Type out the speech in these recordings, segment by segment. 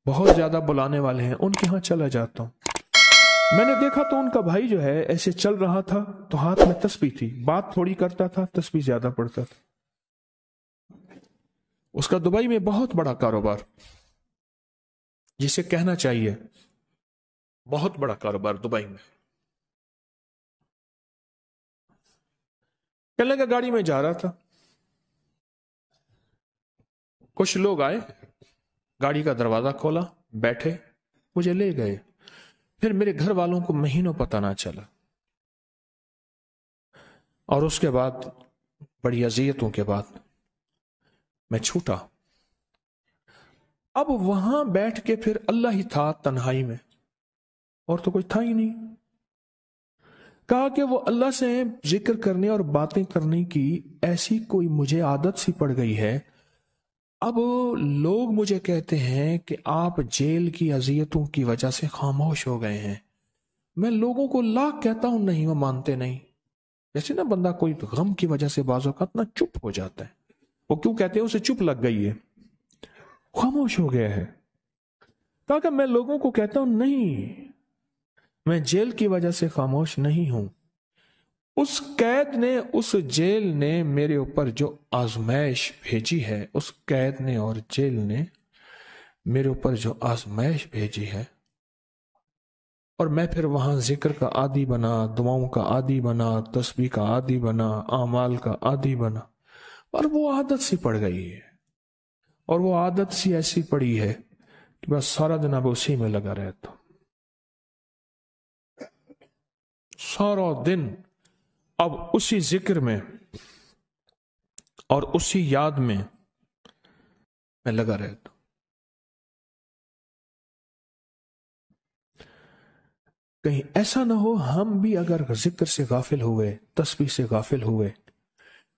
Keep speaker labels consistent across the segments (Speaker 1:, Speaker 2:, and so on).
Speaker 1: बहुत ज्यादा बुलाने वाले हैं, उनके यहां चला जाता हूं। मैंने देखा तो उनका भाई जो है ऐसे चल रहा था, तो हाथ में तस्बीह थी, बात थोड़ी करता था, तस्बीह ज्यादा पढ़ता था। उसका दुबई में बहुत बड़ा कारोबार, जिसे कहना चाहिए बहुत बड़ा कारोबार दुबई में। कहने लगा गाड़ी में जा रहा था, कुछ लोग आए, गाड़ी का दरवाजा खोला, बैठे, मुझे ले गए। फिर मेरे घर वालों को महीनों पता ना चला, और उसके बाद बड़ी अजियतों के बाद मैं छूटा। अब वहां बैठ के फिर अल्लाह ही था तन्हाई में, और तो कोई था ही नहीं। कहा कि वो अल्लाह से जिक्र करने और बातें करने की ऐसी कोई मुझे आदत सी पड़ गई है। अब लोग मुझे कहते हैं कि आप जेल की अजियतों की वजह से खामोश हो गए हैं। मैं लोगों को लाख कहता हूं, नहीं, वो मानते नहीं। जैसे ना बंदा कोई गम की वजह से बाज़ औक़ात ना चुप हो जाता है, वो क्यों कहते हैं, उसे चुप लग गई है, खामोश हो गया है। कहा कि मैं लोगों को कहता हूं, नहीं, मैं जेल की वजह से खामोश नहीं हूं। उस कैद ने, उस जेल ने मेरे ऊपर जो आजमाइश भेजी है, उस कैद ने और जेल ने मेरे ऊपर जो आजमाइश भेजी है, और मैं फिर वहां जिक्र का आदी बना, दुआओं का आदी बना, तस्बीह का आदी बना, आमाल का आदी बना, और वो आदत सी पड़ गई है। और वो आदत सी ऐसी पड़ी है कि बस सारा दिन अब उसी में लगा रहता, सारा दिन अब उसी जिक्र में और उसी याद में मैं लगा रहता। कहीं ऐसा ना हो हम भी अगर जिक्र से गाफिल हुए, तस्बीह से गाफिल हुए,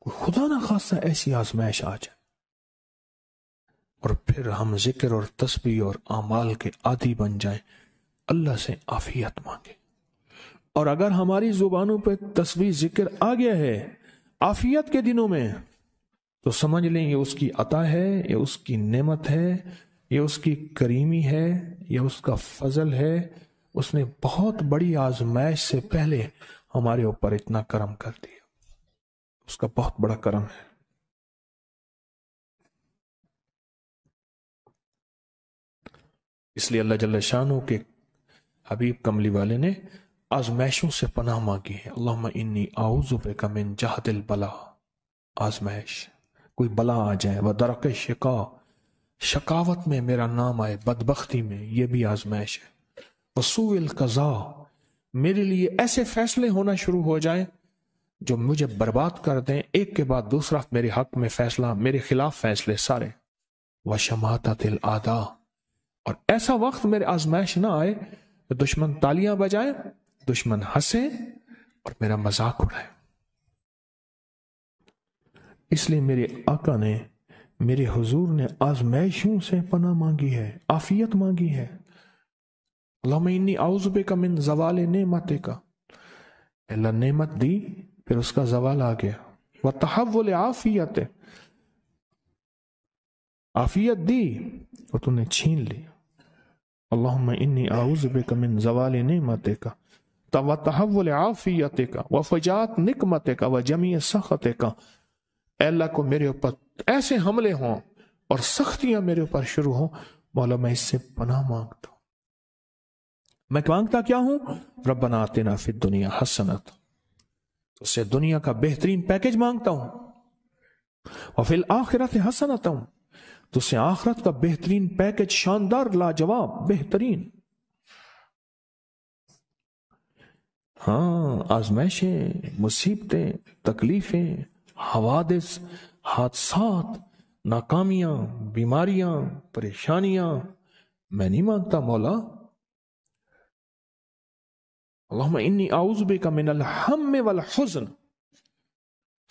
Speaker 1: खुदा ना खास्ता ऐसी आजमाइश आ जाए और फिर हम जिक्र और तस्बीह और आमाल के आदी बन जाएं, अल्लाह से आफियत मांगे। और अगर हमारी जुबानों पे तस्बीह जिक्र आ गया है आफियत के दिनों में, तो समझ लें ये उसकी अता है, ये उसकी नेमत है, ये उसकी करीमी है, ये उसका फजल है। उसने बहुत बड़ी आजमाइश से पहले हमारे ऊपर इतना करम कर दिया, उसका बहुत बड़ा करम है। इसलिए अल्लाह जल्ल शानो के हबीब कमली वाले ने आजमाइशों से पनाह मांगी है। अल्लाहुम्मा इन्नी आऊज़ु बिका मिन जहदिल बला, आजमाइश, कोई बला आ जाए, व दरक शिका, शकावत में मेरा नाम आए, बदबख्ती में, यह भी आजमाइश है। वसूइल कज़ा, मेरे लिए ऐसे फैसले होना शुरू हो जाए जो मुझे बर्बाद कर दें, एक के बाद दूसरा मेरे हक में फैसला, मेरे खिलाफ फैसले सारे। व शमाततिल आदा, और ऐसा वक्त मेरे आजमाइश ना आए तो दुश्मन तालियां बजाए, दुश्मन हंसे और मेरा मजाक उड़ाए। इसलिए मेरे आका ने, मेरे हुजूर ने आजमाइशों से पनाह मांगी है, आफियत मांगी है। अल्लाहुम्मा इन्नी आऊज़ु बिका मिन ज़वाल नेमतिका, अल्लाह नेमत दी फिर उसका जवाल आ गया। व तहव्वुल आफियत, आफियत दी और तूने छीन ली। अल्लाहुम्मा इन्नी आऊज़ु बिका मिन ज़वाल नेमतिका व तहव्वुल आफियतिका व फजात निकमतिका व जमी सखतिका। अल्लाह को मेरे ऊपर ऐसे हमले हों और सख्तियां मेरे ऊपर शुरू हों, मौला मैं इससे पनाह मांगता हूं। मैं मांगता क्या हूं? रब्बना आतिना फिद दुनिया हसनत, उससे दुनिया का बेहतरीन पैकेज मांगता हूं। और फिल आखिरत हसनत, तुझसे आखिरत का बेहतरीन पैकेज, शानदार, लाजवाब, बेहतरीन। हाँ, आजमाइशें, मुसीबतें, तकलीफें, हवादिस, हादसात, नाकामियां, बीमारियां, परेशानियां मैं नहीं मांगता मौला। अल्लाहुम्मा इन्नी आऊज़ु बिका मिनल हम्म वल हुज़्न।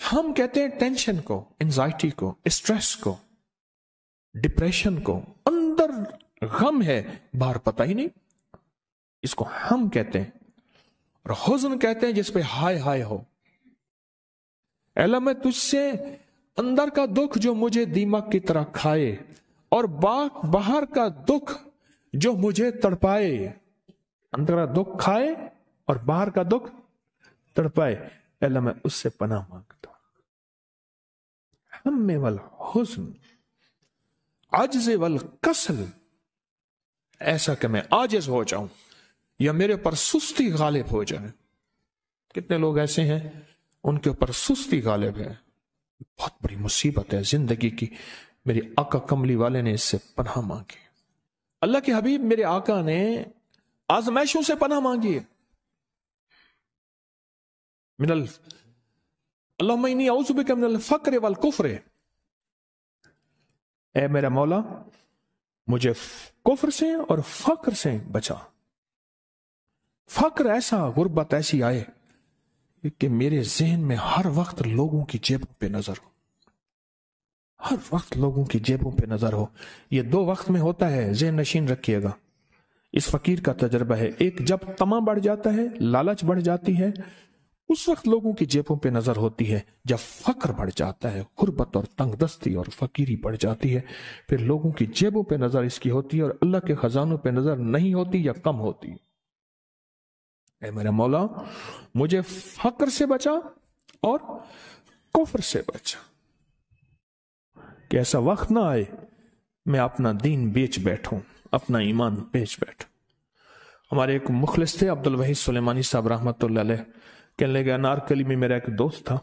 Speaker 1: हम कहते हैं टेंशन को, एंजाइटी को, स्ट्रेस को, डिप्रेशन को, अंदर गम है बाहर पता ही नहीं, इसको हम कहते हैं। और हुज़्न कहते हैं जिस पे हाय हाय हो। अल्लाह मैं तुझसे अंदर का दुख जो मुझे दीमक की तरह खाए और बाहर का दुख जो मुझे तड़पाए, अंदर का दुख खाए और बाहर का दुख तड़पाए, अल्लाह मैं उससे पनाह मांगता हूं। हम्मे वल हुस्न, आजिज़ वल कसल, ऐसा कि मैं आजिज हो जाऊं या मेरे पर सुस्ती गालिब हो जाए। कितने लोग ऐसे हैं उनके ऊपर सुस्ती गालिब है, बहुत बड़ी मुसीबत है जिंदगी की। मेरे आका कमली वाले ने इससे पनाह मांगी। अल्लाह के हबीब मेरे आका ने आजमाइशों से पनाह मांगी है। मिनल अल्लाहुम्मा इन्नी औज़ु बिका मिनल फ़क्र वल कुफ्र, ऐ मेरा मौला मुझे कुफ्र से और फक्र से बचा। फक्र ऐसा, गुर्बत ऐसी आए कि मेरे जहन में हर वक्त लोगों की जेबों पे नजर हो, हर वक्त लोगों की जेबों पे नजर हो। ये दो वक्त में होता है, जहन नशीन रखिएगा। इस फकीर का तजर्बा है, एक जब तमा बढ़ जाता है, लालच बढ़ जाती है, उस वक्त लोगों की जेबों पे नजर होती है। जब फक्र बढ़ जाता है, गुर्बत और तंगदस्ती और फकीरी बढ़ जाती है, फिर लोगों की जेबों पे नजर इसकी होती है और अल्लाह के खजानों पे नजर नहीं होती या कम होती। ऐ मेरा मौला मुझे फक्र से बचा और कुफ्र से बचा, कि ऐसा वक्त ना आए मैं अपना दीन बेच बैठूं, अपना ईमान बेच बैठूं। हमारे एक मुखलिस थे अब्दुल वहीद सुलेमानी साहब रहमतुल्लाह अलैह, कहने लगे अनारकली में मेरा एक दोस्त था,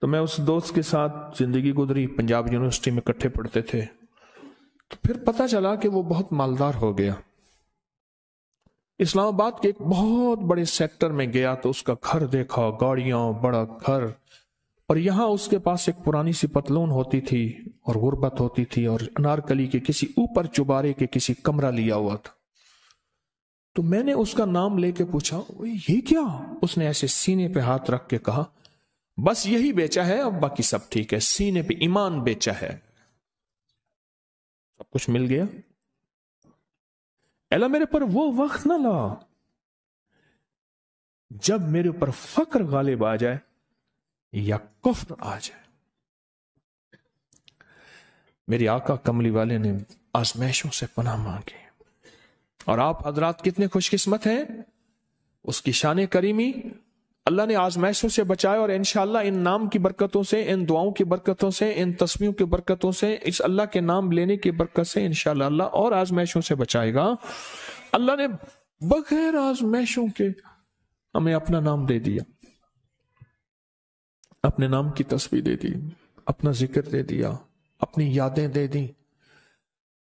Speaker 1: तो मैं उस दोस्त के साथ जिंदगी गुजरी, पंजाब यूनिवर्सिटी में इकट्ठे पढ़ते थे। तो फिर पता चला कि वो बहुत मालदार हो गया। इस्लामाबाद के एक बहुत बड़े सेक्टर में गया तो उसका घर देखा, गाड़ियां, बड़ा घर, और यहां उसके पास एक पुरानी सी पतलून होती थी और गुर्बत होती थी और अनारकली के किसी ऊपर चुबारे के किसी कमरा लिया हुआ था। तो मैंने उसका नाम लेके पूछा, ये क्या? उसने ऐसे सीने पे हाथ रख के कहा, बस यही बेचा है, अब बाकी सब ठीक है, सीने पे ईमान बेचा है, सब कुछ मिल गया। अल्लाह मेरे पर वो वक्त ना ला जब मेरे ऊपर फक्र गालिब आ जाए या कुफ्र आ जाए। मेरे आका कमली वाले ने आजमाइशों से पनाह मांगी, और आप हजरात कितने खुशकिस्मत हैं, उसकी शान करीमी अल्लाह ने आजमाइशों से बचाए। और इंशाअल्लाह इन नाम की बरकतों से, इन दुआओं की बरकतों से, इन तस्बीहों की बरकतों से, इस अल्लाह के नाम लेने की बरकत से इंशाअल्लाह अल्लाह और आजमाइशों से बचाएगा। अल्लाह ने बगैर आजमाइशों के हमें अपना नाम दे दिया, अपने नाम की तस्बीह दे दी, अपना जिक्र दे दिया, अपनी यादें दे दी।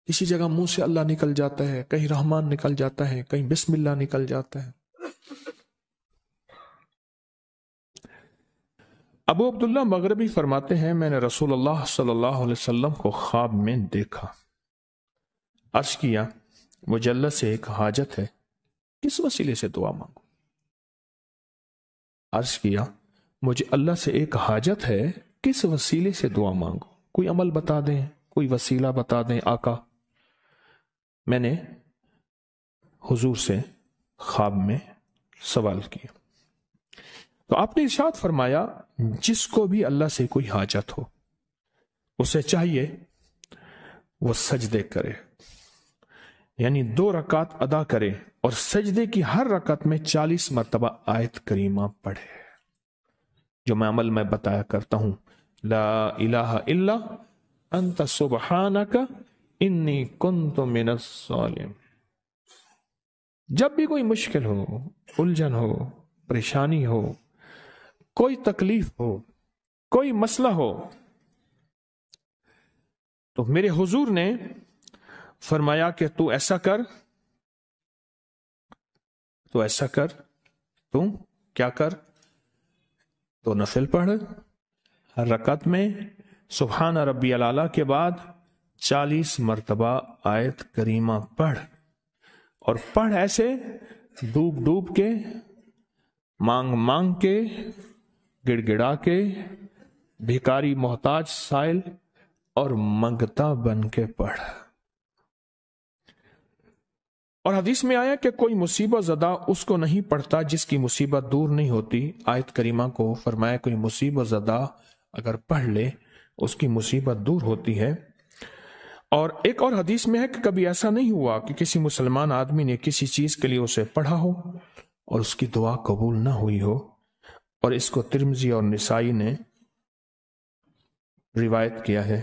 Speaker 1: किसी जगह मुंह से अल्लाह निकल जाता है, कहीं रहमान निकल जाता है, कहीं बिस्मिल्लाह निकल जाता है। अबू अब्दुल्ला मगरबी फरमाते हैं, मैंने रसूलुल्लाह सल्लल्लाहु अलैहि वसल्लम को ख्वाब में देखा। अर्ज किया, मुझे अल्लाह से एक हाजत है, किस वसीले से दुआ मांगू? अर्ज किया, मुझे अल्लाह से एक हाजत है, किस वसीले से दुआ मांगू? कोई अमल बता दें, कोई वसीला बता दें आका। मैंने हुजूर से ख्वाब में सवाल किया, तो आपने इरशाद फरमाया, जिसको भी अल्लाह से कोई हाजत हो उसे चाहिए वो सजदे करे, यानी 2 रकात अदा करे और सजदे की हर रकात में 40 मरतबा आयत करीमा पढ़े, जो मैं अमल में बताया करता हूं, ला इलाहा इल्ला अंत सुबहानका इन्नी कुन्तु मिनस सालिम। जब भी कोई मुश्किल हो, उलझन हो, परेशानी हो, कोई तकलीफ हो, कोई मसला हो, तो मेरे हुजूर ने फरमाया कि तू ऐसा कर, तू ऐसा कर, तू क्या कर, तो नफिल पढ़, हर रकात में सुभान रब्बियल आला के बाद 40 मरतबा आयत करीमा पढ़, और पढ़ ऐसे डूब डूब के, मांग मांग के, गिड़गिड़ा के, भिखारी मोहताज साइल और मंगता बन के पढ़। और हदीस में आया कि कोई मुसीबत ज़दा उसको नहीं पढ़ता जिसकी मुसीबत दूर नहीं होती। आयत करीमा को फरमाया कोई मुसीबत ज़दा अगर पढ़ ले उसकी मुसीबत दूर होती है। اور ایک اور حدیث میں ہے کہ کبھی ایسا نہیں ہوا کہ کسی مسلمان آدمی نے کسی چیز کے لیے اسے پڑھا ہو اور اس کی دعا قبول نہ ہوئی ہو، اور اس کو ترمذی اور نسائی نے روایت کیا ہے۔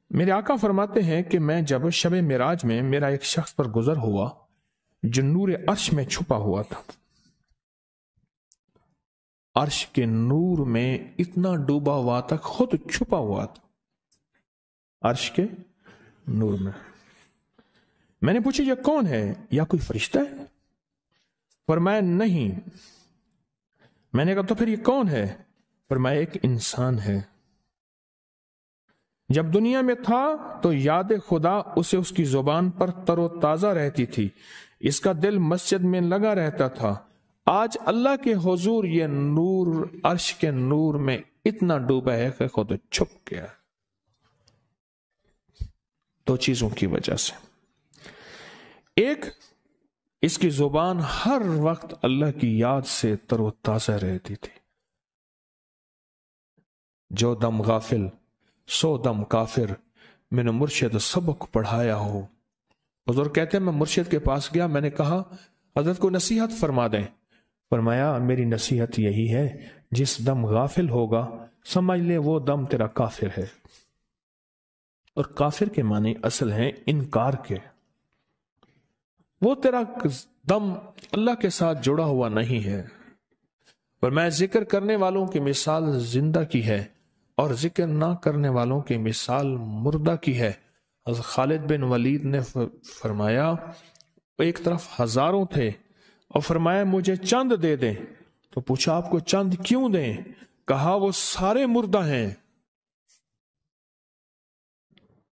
Speaker 1: میرے آقا فرماتے ہیں کہ میں جب شب معراج میں میرا ایک شخص پر گزر ہوا جو نور عرش میں چھپا ہوا تھا، عرش کے نور میں اتنا ڈوبا ہوا تھا، خود چھپا ہوا تھا عرش کے نور میں۔ میں نے پوچھا یہ کون ہے؟ یا کوئی فرشتہ ہے؟ فرمایا نہیں۔ میں نے کہا تو پھر یہ کون ہے؟ فرمایا ایک انسان ہے، جب دنیا میں تھا تو یاد خدا اسے اس کی زبان پر تر و تازہ رہتی تھی، اس کا دل مسجد میں لگا رہتا تھا، آج اللہ کے حضور یہ نور عرش کے نور میں اتنا ڈوبا ہے کہ خود چھپ گیا۔ دو چیزوں کی وجہ سے، ایک، اس کی زبان ہر وقت اللہ کی یاد سے تر و تازہ رہتی تھی۔ جو دم غافل سو دم کافر، میں نے مرشد سبق پڑھایا ہو۔ حضور کہتے ہیں میں مرشد کے پاس گیا، میں نے کہا حضرت کو نصیحت فرما دیں۔ فرمایا میری نصیحت یہی ہے، جس دم غافل ہوگا سمجھ لے وہ دم تیرا کافر ہے۔ اور کافر کے معنی اصل ہیں انکار کے، وہ تیرا دم اللہ کے ساتھ جڑا ہوا نہیں ہے۔ فرمایا ذکر کرنے والوں کی مثال زندہ کی ہے اور ذکر نہ کرنے والوں کی مثال مردہ کی ہے۔ حضرت خالد بن ولید نے فرمایا ایک طرف ہزاروں تھے اور فرمایا مجھے چند دے دیں، تو پوچھا آپ کو چند کیوں دیں؟ کہا وہ سارے مردہ ہیں،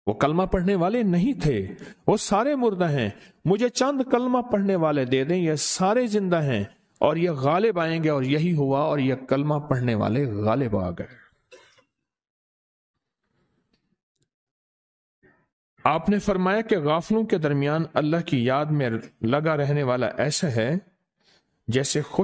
Speaker 1: وہ کلمہ پڑھنے والے نہیں تھے، وہ سارے مردہ ہیں، مجھے چند کلمہ پڑھنے والے دے دیں، یہ سارے زندہ ہیں اور یہ غالب آئیں گے۔ اور یہی ہوا، اور یہ کلمہ پڑھنے والے غالب آ گئے۔ آپ نے فرمایا کہ غافلوں کے درمیان اللہ کی یاد میں لگا رہنے والا ایسا ہے جیسے